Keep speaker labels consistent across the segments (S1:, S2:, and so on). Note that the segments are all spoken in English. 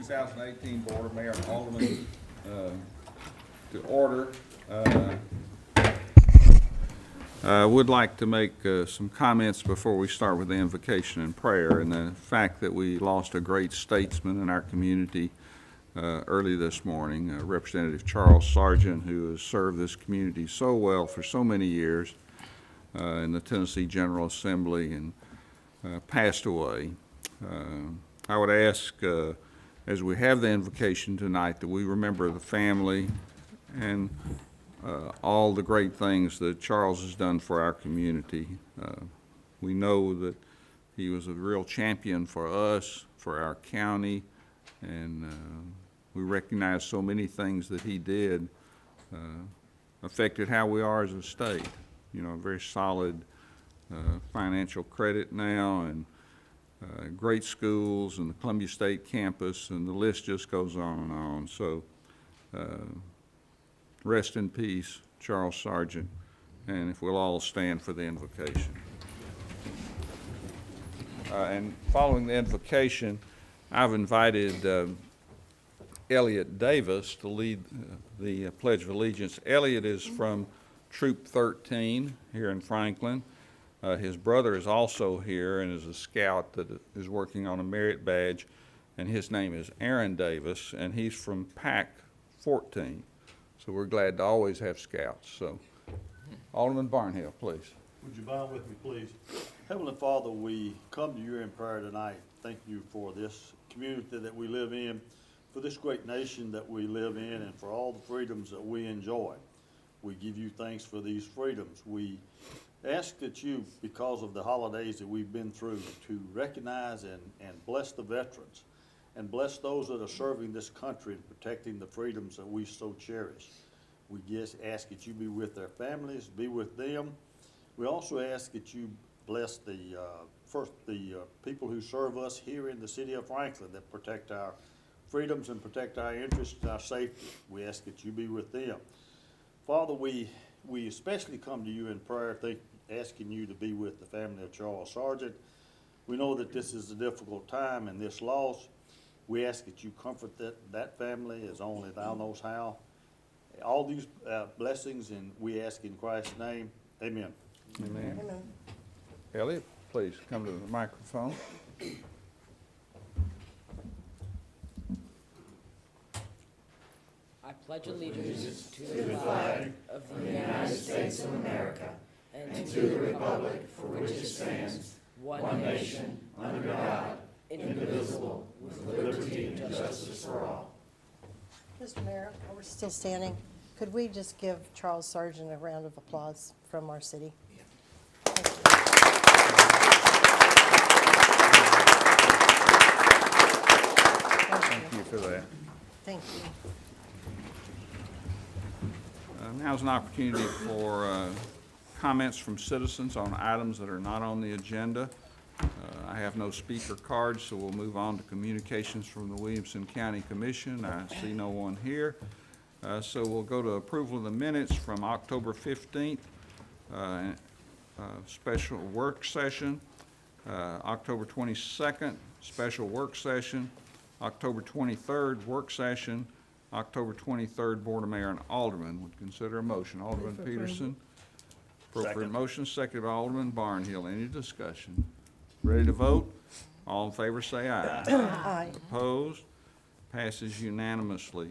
S1: 2018 Board of Mayor and Alderman to order. I would like to make some comments before we start with the invocation and prayer, and the fact that we lost a great statesman in our community early this morning, Representative Charles Sargent, who has served this community so well for so many years in the Tennessee General Assembly, and passed away. I would ask, as we have the invocation tonight, that we remember the family and all the great things that Charles has done for our community. We know that he was a real champion for us, for our county, and we recognize so many things that he did affected how we are as a state. You know, a very solid financial credit now, and great schools, and the Columbia State campus, and the list just goes on and on. So rest in peace, Charles Sargent, and if we'll all stand for the invocation. And following the invocation, I've invited Elliot Davis to lead the Pledge of Allegiance. Elliot is from Troop 13 here in Franklin. His brother is also here and is a scout that is working on a merit badge, and his name is Aaron Davis, and he's from Pack 14. So we're glad to always have scouts. So, Alderman Barnhill, please.
S2: Would you bow with me, please? Heavenly Father, we come to you in prayer tonight. Thank you for this community that we live in, for this great nation that we live in, and for all the freedoms that we enjoy. We give you thanks for these freedoms. We ask that you, because of the holidays that we've been through, to recognize and bless the veterans and bless those that are serving this country and protecting the freedoms that we so cherish. We just ask that you be with their families, be with them. We also ask that you bless the people who serve us here in the city of Franklin, that protect our freedoms and protect our interests and our safety. We ask that you be with them. Father, we especially come to you in prayer, asking you to be with the family of Charles Sargent. We know that this is a difficult time and this loss. We ask that you comfort that family as only thou knows how. All these blessings, and we ask in Christ's name, amen.
S1: Amen. Amen. Elliot, please come to the microphone.
S3: I pledge allegiance to the flag of the United States of America and to the republic for which it stands, one nation, under God, indivisible, with liberty and justice for all.
S4: Mr. Mayor, while we're still standing, could we just give Charles Sargent a round of applause from our city?
S1: Thank you for that.
S4: Thank you.
S1: Now's an opportunity for comments from citizens on items that are not on the agenda. I have no speaker cards, so we'll move on to communications from the Williamson County Commission. I see no one here. So we'll go to approval of the minutes from October 15th, special work session, October 22nd, special work session, October 23rd, work session, October 23rd, Board of Mayor and Alderman. Would consider a motion. Alderman Peterson. Appropriate motion, seconded by Alderman Barnhill. Any discussion? Ready to vote? All in favor say aye.
S4: Aye.
S1: Opposed? Passes unanimously.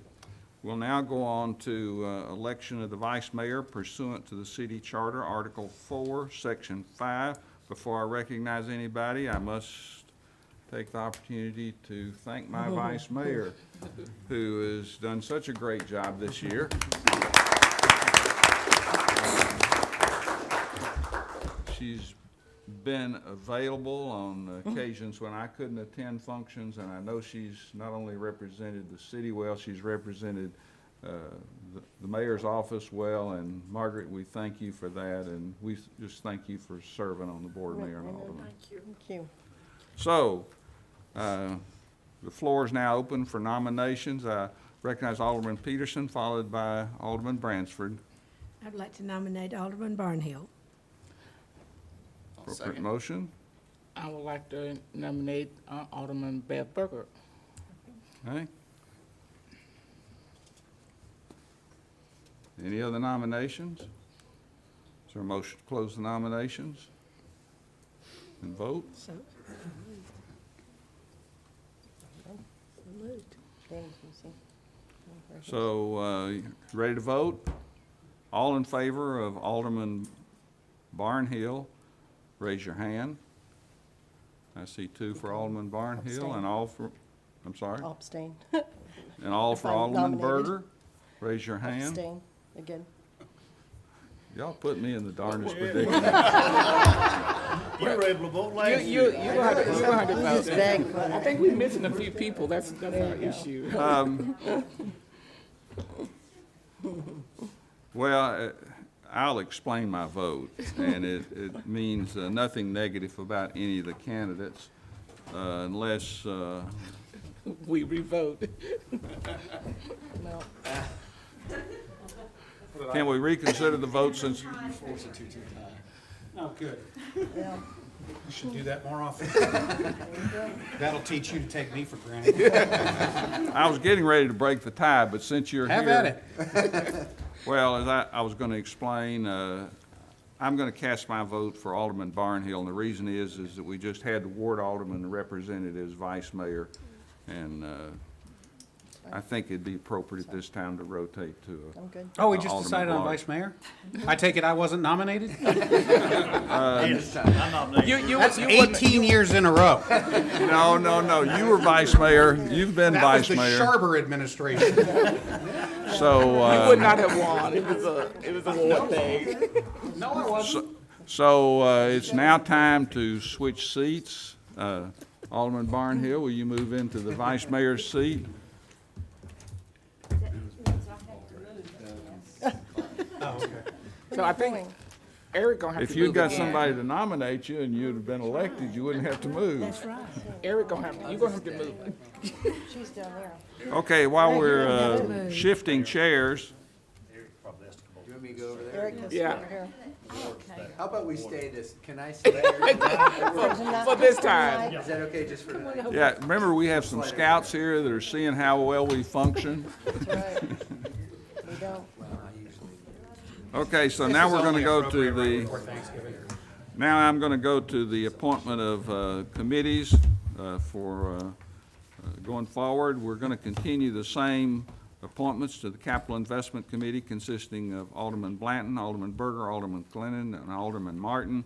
S1: We'll now go on to election of the vice mayor pursuant to the city charter, Article 4, Section 5. Before I recognize anybody, I must take the opportunity to thank my vice mayor, who has done such a great job this year. She's been available on occasions when I couldn't attend functions, and I know she's not only represented the city well, she's represented the mayor's office well. And Margaret, we thank you for that, and we just thank you for serving on the board, Mayor and Alderman.
S4: Thank you. Thank you.
S1: So, the floor is now open for nominations. I recognize Alderman Peterson, followed by Alderman Bransford.
S5: I'd like to nominate Alderman Barnhill.
S1: Appropriate motion.
S6: I would like to nominate Alderman Beth Burger.
S1: Okay. Any other nominations? Is there a motion to close the nominations and vote?
S5: So moved.
S4: James, you see?
S1: So, ready to vote? All in favor of Alderman Barnhill, raise your hand. I see two for Alderman Barnhill
S4: Abstain.
S1: and all for, I'm sorry,
S4: I'll abstain.
S1: and all
S4: if
S1: for
S4: I'm
S1: Alderman
S4: nominated.
S1: Berger. Raise your hand.
S4: Abstain again.
S1: Y'all put me in the darndest predicament.
S2: You were able to vote last
S6: You
S2: year.
S6: gonna have to vote.
S4: Just beg.
S6: I think we're missing a few people. That's our issue.
S1: Well, I'll explain my vote, and it means nothing negative about any of the candidates, unless,
S6: We revote.
S4: No.
S1: can we reconsider the vote since,
S7: Oh, good.
S4: Yeah.
S7: You should do that more often.
S4: There you go.
S7: That'll teach you to take me for granted.
S1: I was getting ready to break the tie, but since you're here.
S7: Have at it.
S1: Well, as I was going to explain, I'm going to cast my vote for Alderman Barnhill, and the reason is that we just had the ward alderman represented as vice mayor, and I think it'd be appropriate at this time to rotate to
S4: I'm good.
S7: Oh, we just
S1: Alderman
S7: decided on
S1: Clark.
S7: vice mayor? I take it I wasn't nominated?
S2: Yes, I nominate you.
S7: That's 18 years in a row.
S1: No, you were vice mayor, you've been
S7: That was
S1: vice
S7: the
S1: mayor,
S7: Sharber administration.
S1: so,
S6: Would not have won. It was a war thing.
S7: No, I wasn't.
S1: so it's now time to switch seats. Alderman Barnhill, will you move into the vice mayor's seat?
S7: Oh, okay.
S6: So I think Eric gonna have
S1: If
S6: to
S1: you'd
S6: move
S1: got
S6: again.
S1: somebody to nominate you and you'd have been elected, you wouldn't have to move.
S5: That's right.
S6: Eric gonna have, you gonna have to move.
S4: She's down there.
S1: Okay, while we're shifting chairs,
S8: You want me to go over there?
S4: Eric can sit
S6: Yeah.
S4: over here.
S8: How about we stay this, can I stay here?
S6: For this time.
S8: Is that okay just for tonight?
S1: yeah, remember we have some scouts here that are seeing how well we function.
S4: That's right. We don't.
S1: Okay, so now we're gonna go to
S7: Appropriate right
S1: the,
S7: before Thanksgiving.
S1: now I'm gonna go to the appointment of committees for going forward. We're gonna continue the same appointments to the Capital Investment Committee consisting of Alderman Blanton, Alderman Berger, Alderman Glennon, and Alderman Martin.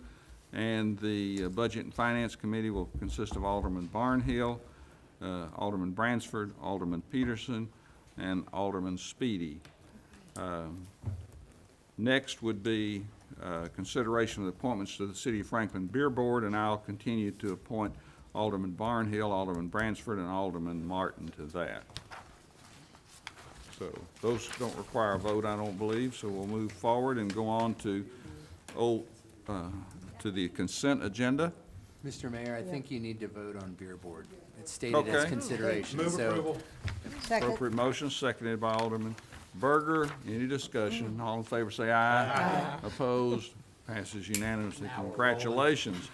S1: And the Budget and Finance Committee will consist of Alderman Barnhill, Alderman Bransford, Alderman Peterson, and Alderman Speedy. Next would be consideration of the appointments to the City of Franklin Beer Board, and I'll continue to appoint Alderman Barnhill, Alderman Bransford, and Alderman Martin to that. So those don't require a vote, I don't believe, so we'll move forward and go on to the consent agenda.
S8: Mr. Mayor, I think you need to vote on beer board. It's stated as
S1: Okay.
S8: consideration,
S7: Move
S8: so.
S7: approval.
S4: Second.
S1: Appropriate motion, seconded by Alderman Berger. Any discussion? All in favor say aye. Aye. Opposed? Passes unanimously. Congratulations.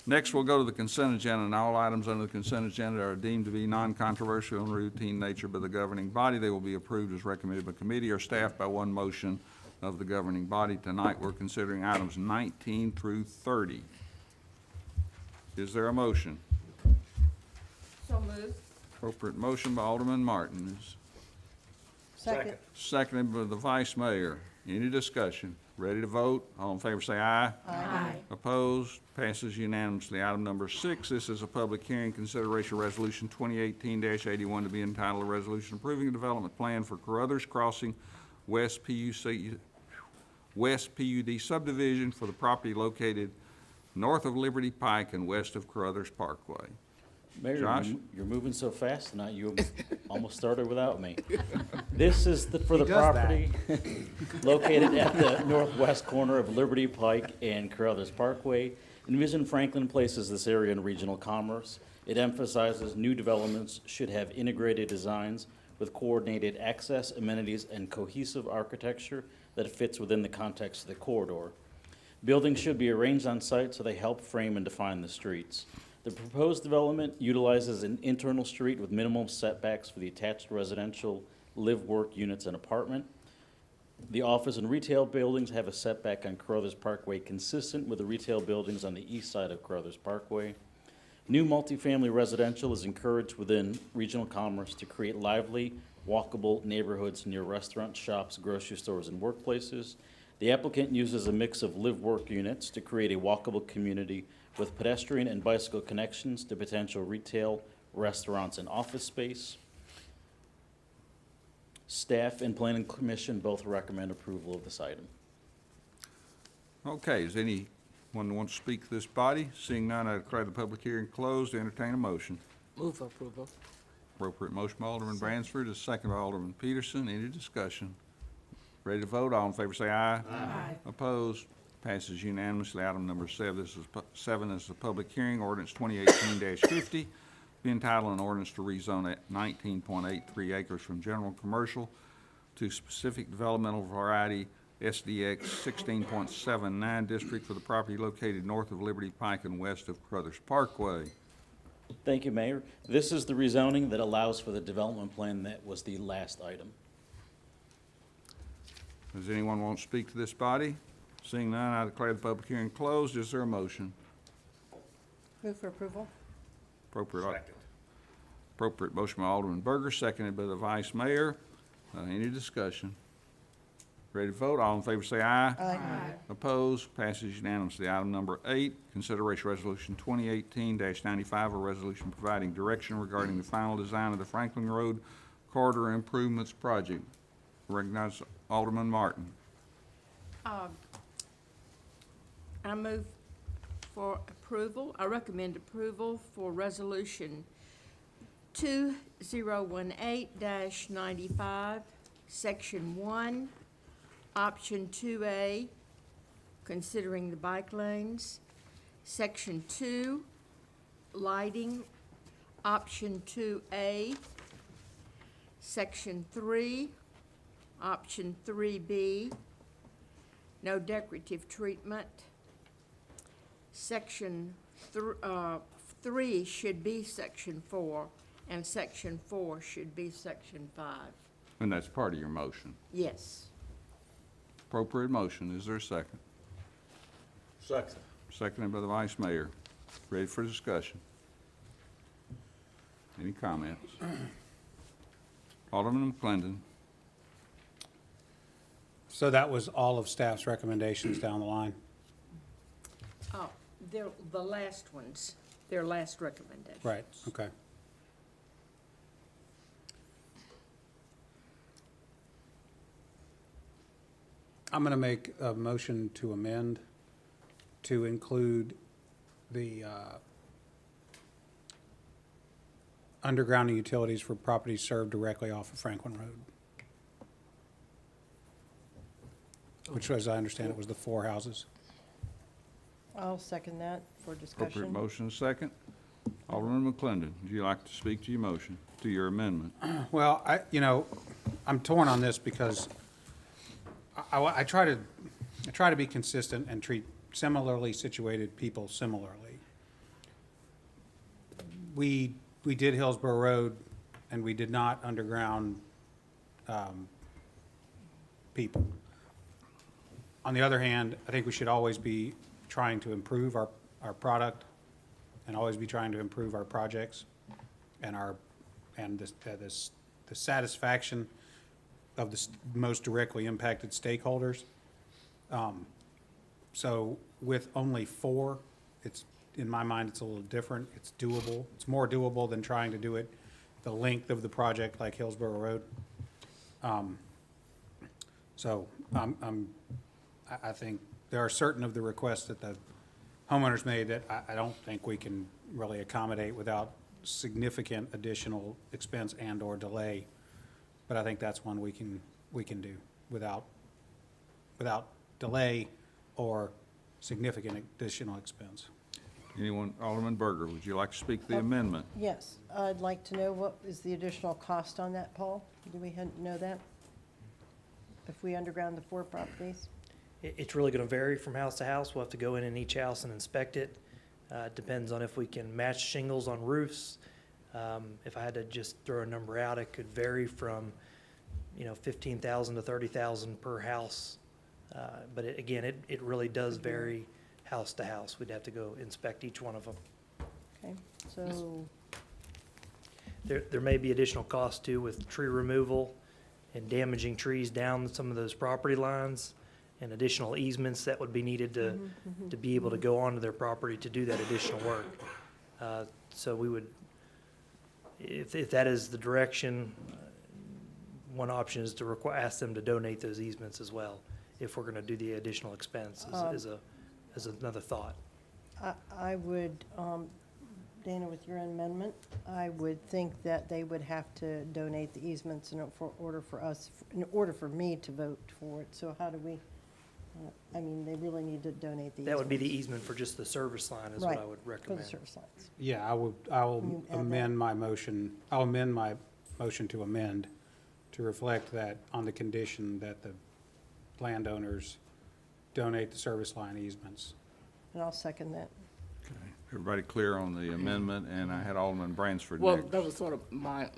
S1: Next, we'll go to the consent agenda, and all items under the consent agenda are deemed to be non-controversial and routine nature by the governing body. They will be approved as recommended by committee or staff by one motion of the governing body. Tonight, we're considering items 19 through 30. Is there a motion?
S3: So moved.
S1: Appropriate motion by Alderman Martin. Is
S4: Second.
S1: seconded by the vice mayor. Any discussion? Ready to vote? All in favor say aye.
S5: Aye.
S1: Opposed? Passes unanimously. Item number 6, this is a public hearing, consideration resolution 2018-81 to be entitled a resolution approving a development plan for Carruthers Crossing West PUD subdivision for the property located north of Liberty Pike and west of Carruthers Parkway.
S9: Mayor,
S1: Josh?
S9: you're moving so fast tonight, you almost started without me. This is for the
S8: He does that.
S9: property located at the northwest corner of Liberty Pike and Carruthers Parkway. Envision Franklin places this area in regional commerce. It emphasizes new developments should have integrated designs with coordinated access, amenities, and cohesive architecture that fits within the context of the corridor. Buildings should be arranged on site so they help frame and define the streets. The proposed development utilizes an internal street with minimum setbacks for the attached residential live-work units and apartment. The office and retail buildings have a setback on Carruthers Parkway consistent with the retail buildings on the east side of Carruthers Parkway. New multifamily residential is encouraged within regional commerce to create lively, walkable neighborhoods near restaurants, shops, grocery stores, and workplaces. The applicant uses a mix of live-work units to create a walkable community with pedestrian and bicycle connections to potential retail, restaurants, and office space. Staff and Planning Commission both recommend approval of this item.
S1: Okay, is anyone want to speak to this body? Seeing none, I declare the public hearing closed. Entertain a motion.
S6: Move for approval.
S1: Appropriate motion by Alderman Bransford, is second by Alderman Peterson. Any discussion? Ready to vote? All in favor say aye.
S5: Aye.
S1: Opposed? Passes unanimously. Item number seven, this is a public hearing, ordinance 2018-50, be entitled an ordinance to rezone at 19.83 acres from general commercial to specific developmental variety SDX 16.79 district for the property located north of Liberty Pike and west of Carruthers Parkway.
S9: Thank you, Mayor. This is the rezoning that allows for the development plan that was the last item.
S1: Does anyone want to speak to this body? Seeing none, I declare the public hearing closed. Is there a motion?
S4: Move for approval?
S1: Appropriate motion by Alderman Berger, seconded by the Vice Mayor. Any discussion? Ready to vote? All in favor say aye.
S4: Aye.
S1: Opposed? Passes unanimously. Item number 8, consideration resolution 2018-95, a resolution providing direction regarding the final design of the Franklin Road Corridor Improvements Project. Recognize Alderman Martin.
S3: I move for approval. I recommend approval for Resolution 2018-95, Section 1, Option 2A, considering the bike lanes. Section 2, lighting, Option 2A. Section 3, Option 3B, no decorative treatment. Section 3 should be Section 4, and Section 4 should be Section 5.
S1: And that's part of your motion.
S3: Yes.
S1: Appropriate motion. Is there a second?
S2: Second.
S1: Seconded by the Vice Mayor. Ready for discussion? Any comments? Alderman McClendon.
S7: So that was all of staff's recommendations down the line?
S3: Oh, they're the last ones, their last recommendations.
S7: Right, okay. I'm going to make a motion to amend to include the undergrounding utilities for properties served directly off of Franklin Road. Which, as I understand it, was the 4 houses.
S4: I'll second that for
S1: Appropriate
S4: discussion.
S1: motion, second. Alderman McClendon, would you like to speak to your motion, to your amendment?
S7: Well, I'm torn on this because I try to be consistent and treat similarly situated people similarly. We did Hillsborough Road, and we did not underground people. On the other hand, I think we should always be trying to improve our product and always be trying to improve our projects and the satisfaction of the most directly impacted stakeholders. So with only 4, it's, in my mind, it's a little different. It's doable. It's more doable than trying to do it the length of the project like Hillsborough Road. I think there are certain of the requests that the homeowners made that I don't think we can really accommodate without significant additional expense and/or delay. But I think that's one we can do without delay or significant additional expense.
S1: Anyone, Alderman Berger, would you like to speak to the amendment?
S4: Yes, I'd like to know what is the additional cost on that, Paul? Do we know that? If we underground the 4 properties?
S10: It's really going to vary from house to house. We'll have to go in each house and inspect it. Depends on if we can match shingles on roofs. If I had to just throw a number out, it could vary from, 15,000 to 30,000 per house. But again, it really does vary house to house. We'd have to go inspect each one of them.
S4: Okay, so,
S10: There may be additional cost too with tree removal and damaging trees down some of those property lines, and additional easements that would be needed to be able to go onto their property to do that additional work. So we would, if that is the direction, one option is to ask them to donate those easements as well, if we're gonna do the additional expense, is another thought.
S4: I would, Dana, with your amendment, I would think that they would have to donate the easements in order for me to vote for it. So how do we, they really need to donate the easements.
S10: That would be the easement for just the service line is what
S4: Right,
S10: I would
S4: for
S10: recommend.
S4: the service lines.
S7: Yeah, I will
S4: Can you add that?
S7: amend my motion, I'll amend my motion to amend to reflect that on the condition that the landowners donate the service line easements.
S4: And I'll second that.
S1: Okay. Everybody clear on the amendment? And I had Alderman Bransford
S6: Well,
S1: next.
S6: that was sort of my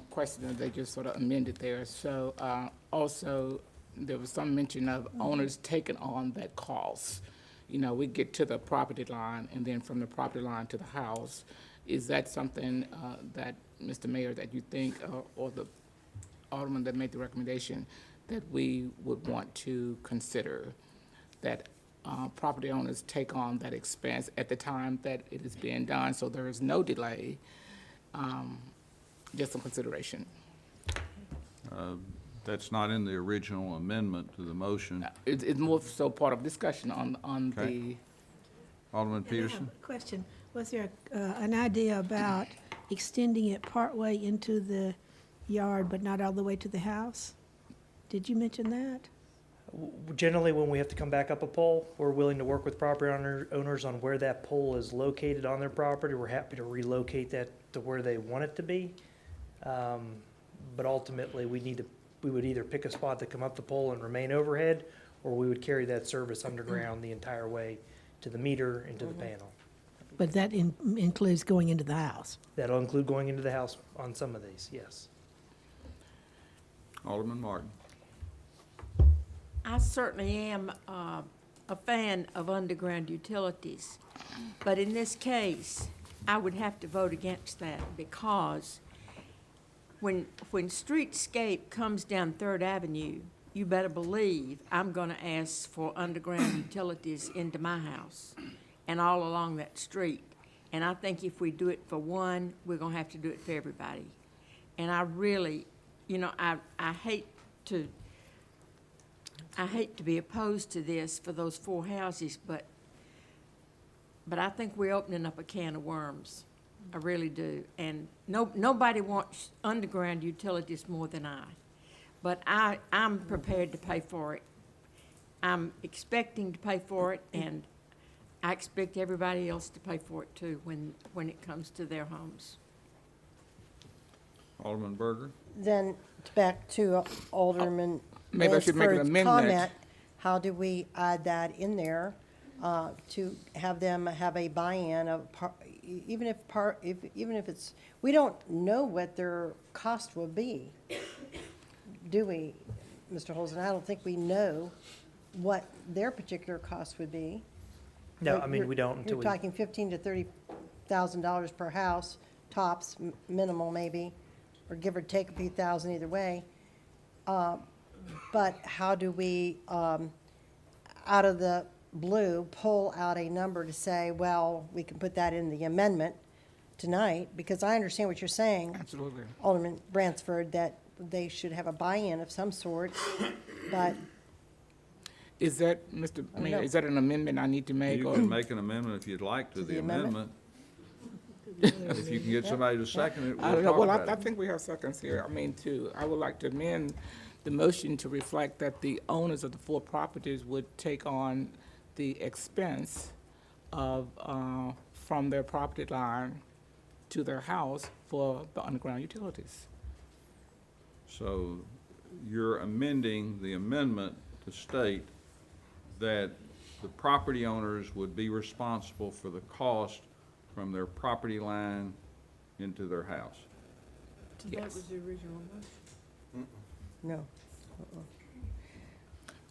S6: question, that they just sort of amended there. So, also, there was some mention of owners taking on that cost. We get to the property line, and then from the property line to the house. Is that something, that, Mr. Mayor, that you think, or the alderman that made the recommendation, that we would want to consider, that property owners take on that expense at the time that it is being done, so there is no delay? Just some consideration.
S1: That's not in the original amendment to the motion.
S6: It's more so part of discussion on
S1: Okay.
S6: the,
S1: Alderman
S5: I have
S1: Peterson?
S5: a question. Was there an idea about extending it partway into the yard, but not all the way to the house? Did you mention that?
S10: Generally, when we have to come back up a pole, we're willing to work with property owners on where that pole is located on their property. We're happy to relocate that to where they want it to be. But ultimately, we would either pick a spot to come up the pole and remain overhead, or we would carry that service underground the entire way to the meter and to the panel.
S5: But that includes going into the house.
S10: That'll include going into the house on some of these, yes.
S1: Alderman Martin?
S3: I certainly am a fan of underground utilities, but in this case, I would have to vote against that because when Streetscape comes down Third Avenue, you better believe I'm gonna ask for underground utilities into my house and all along that street. And I think if we do it for one, we're gonna have to do it for everybody. And I really, I hate to be opposed to this for those 4 houses, but I think we're opening up a can of worms. I really do. And nobody wants underground utilities more than I. But I'm prepared to pay for it. I'm expecting to pay for it, and I expect everybody else to pay for it too when it comes to their homes.
S1: Alderman Berger?
S4: Then back to Alderman
S6: Maybe I should make an
S4: Bransford's
S6: amendment.
S4: comment. How do we add that in there to have them have a buy-in of, even if it's, we don't know what their cost will be, do we, Mr. Holzen? I don't think we know what their particular cost would be.
S10: No,
S4: But
S10: I mean, we don't until we.
S4: You're talking $15,000 to $30,000 per house, tops, minimal maybe, or give or take a few thousand either way. But how do we, out of the blue, pull out a number to say, well, we can put that in the amendment tonight? Because I understand what you're saying,
S6: absolutely.
S4: Alderman Bransford, that they should have a buy-in of some sort, but
S6: Is that, Mr.
S4: don't
S6: Mayor,
S4: know.
S6: is that an amendment I need to make?
S1: You
S6: or-
S1: can make an amendment if you'd like to
S4: To
S1: the
S4: the amendment?
S1: amendment. If you can get somebody to second it,
S6: I
S1: we'll
S6: don't know,
S1: talk
S6: well,
S1: about
S6: I
S1: it.
S6: think we have seconds here. I would like to amend the motion to reflect that the owners of the 4 properties would take on the expense of, from their property line to their house for the underground utilities.
S1: So you're amending the amendment to state that the property owners would be responsible for the cost from their property line into their house.
S6: Yes.
S4: No.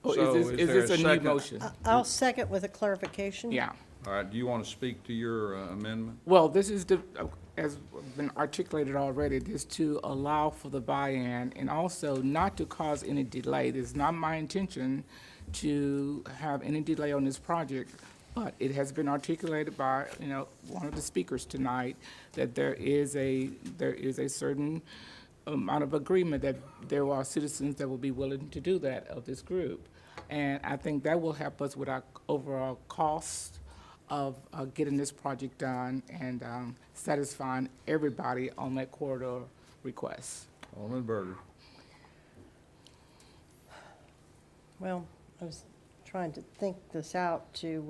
S6: Oh,
S1: So
S6: is
S1: is there
S6: this
S1: a
S6: a new
S1: second?
S6: motion?
S4: I'll second with a clarification.
S6: Yeah.
S1: All right, do you want to speak to your amendment?
S6: Well, this is the, as been articulated already, this to allow for the buy-in and also not to cause any delay. It's not my intention to have any delay on this project, but it has been articulated by, one of the speakers tonight that there is a certain amount of agreement that there are citizens that will be willing to do that of this group. And I think that will help us with our overall cost of getting this project done and satisfying everybody on that corridor request.
S1: Alderman Berger.
S4: Well, I was trying to think this out to,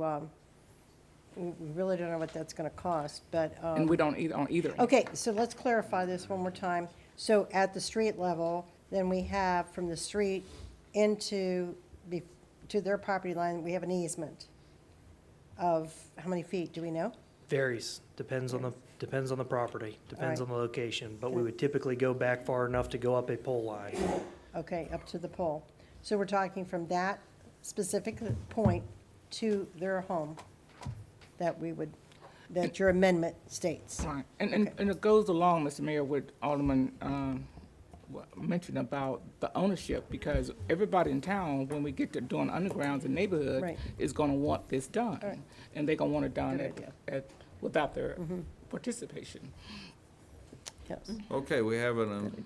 S4: we really don't know what that's gonna cost, but,
S6: And we don't either, on either end.
S4: okay, so let's clarify this one more time. So at the street level, then we have from the street into, to their property line, we have an easement of how many feet, do we know?
S10: Varies, depends on the property, depends on
S4: Alright.
S10: the location, but we would typically go back far enough to go up a pole line.
S4: Okay, up to the pole. So we're talking from that specific point to their home that we would, that your amendment states.
S6: Right, and it goes along, Mr. Mayor, with Alderman mentioned about the ownership, because everybody in town, when we get to doing undergrounds in neighborhood,
S4: Right.
S6: is gonna want this done.
S4: Right.
S6: And they're gonna want it done
S4: Good idea.
S6: without their participation.
S4: Yes.
S1: Okay, we have an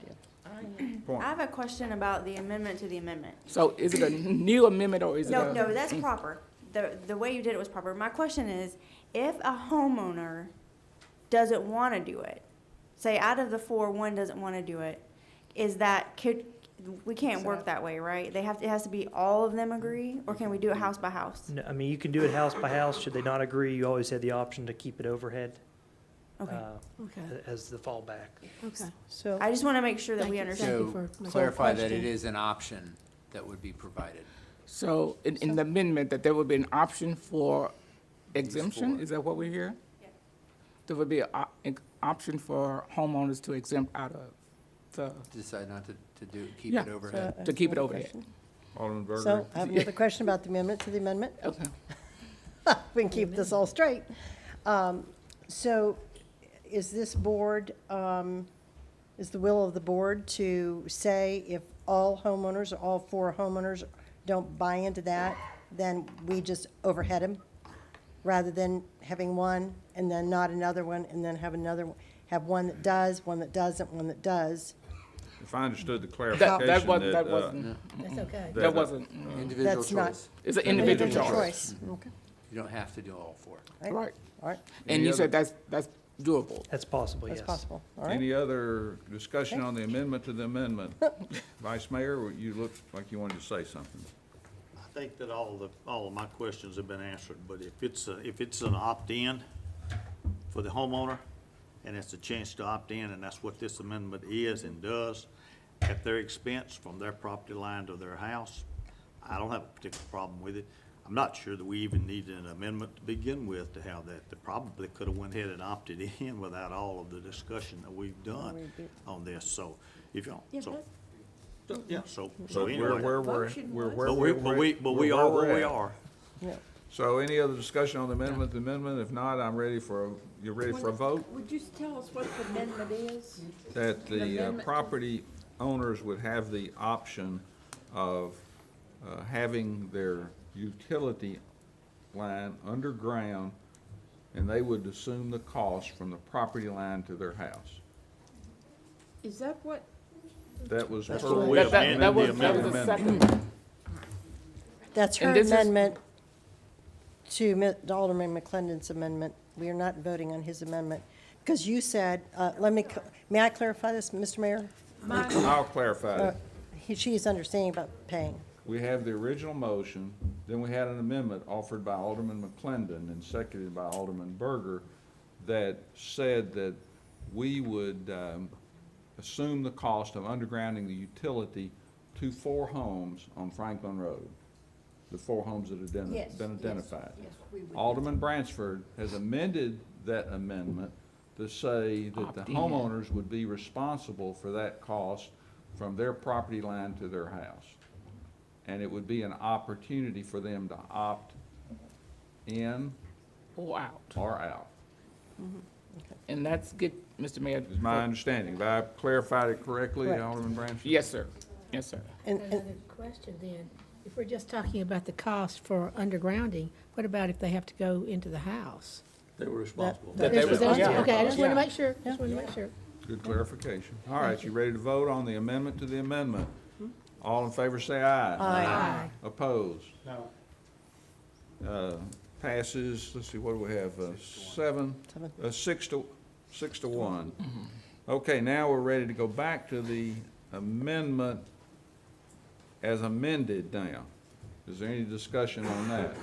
S1: point.
S11: I have a question about the amendment to the amendment.
S6: So is it a new amendment or is it a?
S11: No, that's proper. The way you did it was proper. My question is, if a homeowner doesn't want to do it, say out of the four, one doesn't want to do it, we can't work that way, right? It has to be all of them agree, or can we do it house by house?
S10: No, I mean, you can do it house by house. Should they not agree, you always have the option to keep it overhead
S11: Okay.
S5: Okay,
S10: as the fallback.
S5: okay.
S4: So,
S11: I just want to make sure that
S5: Thank
S11: we
S5: you.
S11: understand.
S5: Thank you
S8: So
S5: for making-
S8: clarify that
S4: question.
S8: it is an option that would be provided.
S6: So in the amendment, that there would be an option for exemption, is that what we hear? There would be an option for homeowners to exempt out of the,
S8: Decide not to keep
S6: Yeah.
S8: it overhead.
S4: so,
S6: to keep it
S4: another
S6: overhead.
S4: question?
S1: Alderman Berger.
S4: So I have another question about the amendment to the amendment.
S6: Okay.
S4: We can keep this all straight. So is this board, is the will of the board to say if all homeowners, or all four homeowners don't buy into that, then we just overhead them? Rather than having one and then not another one and then have another, have one that does, one that doesn't, one that does?
S1: If I understood the
S6: That
S1: clarification
S6: wasn't, that
S1: that,
S6: wasn't,
S5: That's okay.
S6: that wasn't,
S8: Individual
S4: That's not-
S8: choice.
S6: it's an individual choice.
S4: choice. Okay,
S8: You don't have to do all four.
S6: Right.
S4: all right,
S6: And you said that's doable.
S10: That's possible, yes.
S4: that's possible, all right.
S1: any other discussion on the amendment to the amendment? Vice Mayor, you look like you wanted to say something.
S2: I think that all of my questions have been answered, but if it's an opt-in for the homeowner, and it's a chance to opt in, and that's what this amendment is and does, at their expense from their property line to their house, I don't have a particular problem with it. I'm not sure that we even need an amendment to begin with to have that. They probably could have went ahead and opted in without all of the discussion that we've done on this, so if you don't, so. Yeah, so
S1: But
S2: anyway.
S1: we're where
S2: But we are where we are.
S4: Yeah.
S1: So any other discussion on the amendment to the amendment? If not, I'm ready for, you're ready for a vote?
S3: Would you tell us what the amendment is?
S1: That the
S3: amendment to-
S1: property owners would have the option of having their utility line underground, and they would assume the cost from the property line to their house.
S3: Is that what,
S1: That was
S2: That's
S1: her
S2: what we
S6: That was,
S2: amended
S6: that was the second.
S4: That's her
S6: And this is-
S4: amendment to Alderman McClendon's amendment. We are not voting on his amendment. Because you said, may I clarify this, Mr. Mayor?
S1: I'll clarify that.
S4: She's understanding about paying.
S1: We have the original motion, then we had an amendment offered by Alderman McClendon and seconded by Alderman Berger that said that we would assume the cost of undergrounding the utility to 4 homes on Franklin Road. the 4 homes that have
S4: Yes,
S1: been
S4: yes,
S1: identified.
S4: yes, we would do
S1: Alderman Bransford has amended that amendment to say that the
S6: Opt in.
S1: homeowners would be responsible for that cost from their property line to their house. And it would be an opportunity for them to opt in
S6: Or out.
S1: or out.
S6: And that's good, Mr. Mayor.
S1: Is my understanding. Have I clarified it correctly,
S4: Correct.
S1: Alderman Bransford?
S6: Yes, sir. Yes, sir.
S4: And,
S5: Another question then, if we're just talking about the cost for undergrounding, what about if they have to go into the house?
S2: They were responsible.
S6: That
S5: Is-
S6: they
S5: is
S6: would-
S5: that-
S6: yeah.
S5: Okay, I just wanted to
S6: Yeah.
S5: make sure, just wanted to make sure.
S1: Good clarification. All right, you ready to vote on the amendment to the amendment? All in favor say aye.
S5: Aye.
S1: Opposed?
S7: No.
S1: Passes, let's see, what do we have, 6 to 1. Okay, now we're ready to go back to the amendment as amended now. Is there any discussion on that?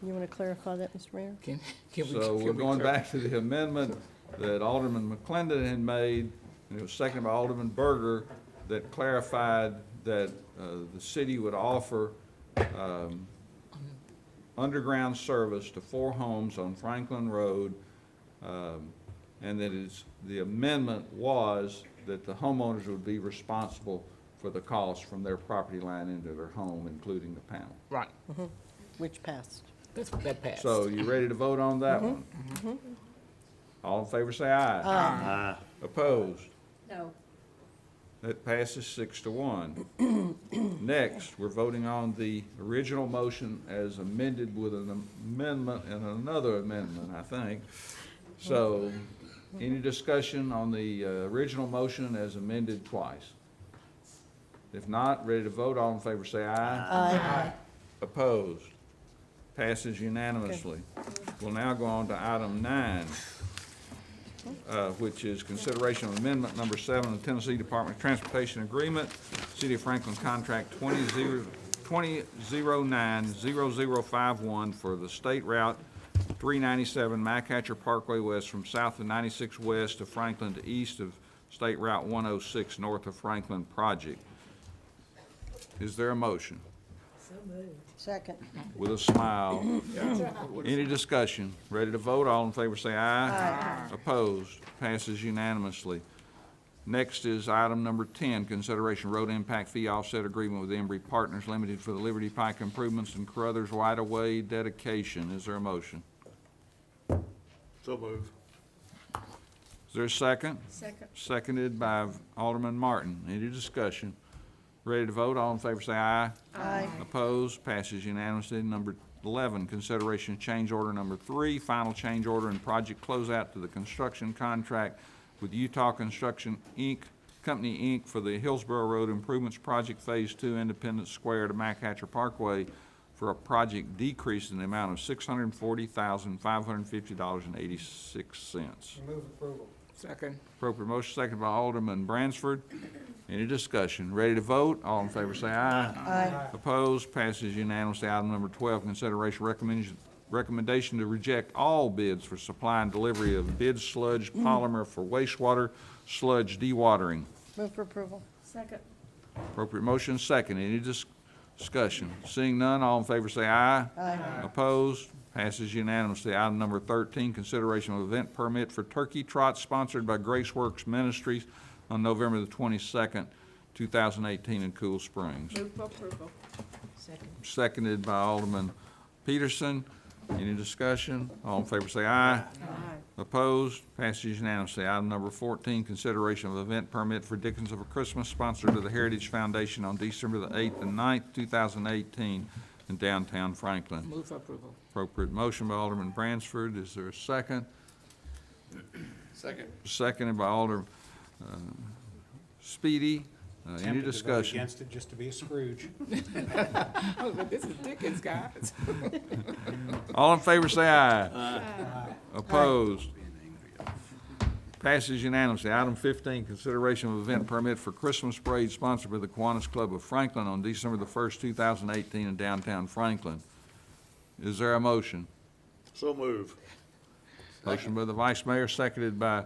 S4: you want to clarify that, Mr. Mayor?
S6: Can we?
S1: So we're
S6: can we
S1: going
S6: clar-
S1: back to the amendment that Alderman McClendon had made, and it was seconded by Alderman Berger, that clarified that the city would offer underground service to 4 homes on Franklin Road, and that the amendment was that the homeowners would be responsible for the cost from their property line into their home, including the panel.
S6: Right,
S4: Which passed.
S6: that passed.
S1: So you ready to vote on that one? All in favor say aye.
S2: Aye.
S1: Opposed?
S4: No.
S1: That passes 6 to 1. Next, we're voting on the original motion as amended with an amendment and another amendment, I think. So, any discussion on the original motion as amended twice? If not, ready to vote, all in favor say aye.
S4: Aye.
S1: Opposed? Passes unanimously. We'll now go on to item 9, which is consideration of amendment number 7 of the Tennessee Department of Transportation Agreement, City of Franklin Contract 2009-0051 for the State Route 397 Machatcher Parkway West from south of 96 west of Franklin to east of State Route 106 north of Franklin project. Is there a motion?
S4: Second.
S1: With a smile. Any discussion? Ready to vote? All in favor say aye. Aye. Opposed? Passes unanimously. Next is item number 10, consideration road impact fee offset agreement with Embry Partners Limited for the Liberty Pike improvements and Carruthers right-of-way dedication. Is there a motion?
S2: So move.
S1: Is there a second?
S4: Second.
S1: Seconded by Alderman Martin. Any discussion? Ready to vote? All in favor say aye.
S4: Aye.
S1: Opposed? Passes unanimously. Number 11, consideration of change order number 3, final change order and project closeout to the construction contract with Utah Construction Company, Inc. for the Hillsborough Road Improvements Project Phase 2, Independence Square to Machatcher Parkway for a project decrease in the amount of $640,550.86.
S7: Move approval.
S6: Second.
S1: Appropriate motion, seconded by Alderman Bransford. Any discussion? Ready to vote? All in favor say aye.
S4: Aye.
S1: Opposed? Passes unanimously. Item number 12, consideration recommendation to reject all bids for supply and delivery of bid sludge polymer for wastewater sludge dewatering.
S4: Move for approval.
S11: Second.
S1: Appropriate motion, second. Any discussion? Seeing none, all in favor say aye.
S4: Aye.
S1: Opposed? Passes unanimously. Item number 13, consideration of event permit for Turkey Trot sponsored by Graceworks Ministries on November the 22nd, 2018 in Cool Springs.
S11: Move for approval.
S5: Second.
S1: Seconded by Alderman Peterson. Any discussion? All in favor say aye.
S11: Aye.
S1: Opposed? Passes unanimously. Item number 14, consideration of event permit for Dickens of a Christmas sponsored to the Heritage Foundation on December the 8th and 9th, 2018 in downtown Franklin.
S6: Move for approval.
S1: Appropriate motion by Alderman Bransford. Is there a second?
S8: Second.
S1: Seconded by Alderman Speedy. Any
S7: Tempted to vote
S1: discussion?
S7: against it just to be a Scrooge.
S6: Oh, but this is Dickens, guys.
S1: All in favor say aye. Opposed? Passes unanimously. Item 15, consideration of event permit for Christmas parade sponsored by the Kiwanis Club of Franklin on December the 1st, 2018 in downtown Franklin. Is there a motion?
S2: So move.
S1: Motion by the Vice Mayor, seconded by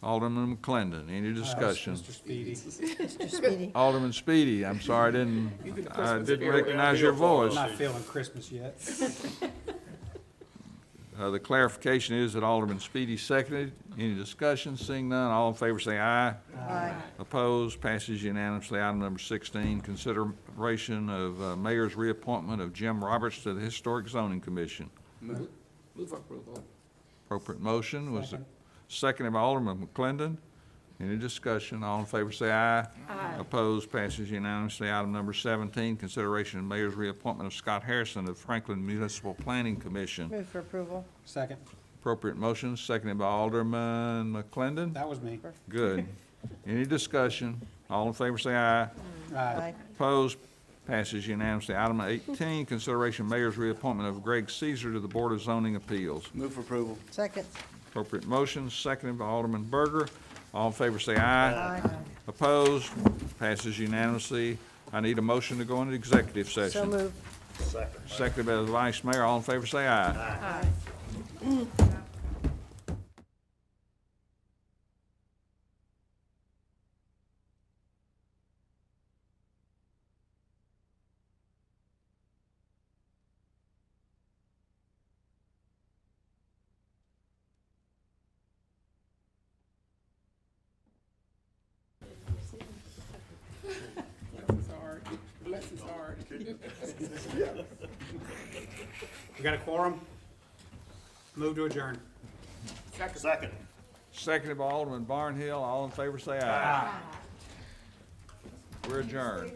S1: Alderman McClendon, any discussion?
S7: Mr. Speedy.
S4: Mr. Speedy.
S1: Alderman Speedy, I'm sorry, I didn't recognize your voice.
S7: Not feeling Christmas yet.
S1: The clarification is that Alderman Speedy seconded. Any discussion? Seeing none, all in favor say aye.
S4: Aye.
S1: Opposed? Passes unanimously. Item number 16, consideration of mayor's reappointment of Jim Roberts to the Historic Zoning Commission.
S6: Move for approval.
S1: Appropriate motion was
S7: Second.
S1: seconded by Alderman McClendon. Any discussion? All in favor say aye. Aye. Opposed? Passes unanimously. Item number 17, consideration of mayor's reappointment of Scott Harrison of Franklin Municipal Planning Commission.
S4: Move for approval.
S7: Second.
S1: Appropriate motion, seconded by Alderman McClendon.
S7: That was me.
S1: Good. Any discussion? All in favor say aye.
S4: Aye.
S1: Opposed? Passes unanimously. Item 18, consideration of mayor's reappointment of Greg Caesar to the Board of Zoning Appeals.
S8: Move for approval.
S4: Second.
S1: Appropriate motion, seconded by Alderman Berger. All in favor say aye.
S4: Aye.
S1: Opposed? Passes unanimously. I need a motion to go into executive
S4: So
S1: session.
S4: moved.
S1: Seconded by the vice mayor. All in favor say aye.
S4: Aye.
S6: Bless his heart.
S7: We got a quorum? Move to adjourn.
S2: Second.
S1: Seconded by Alderman Barnhill. All in favor say aye. We're adjourned.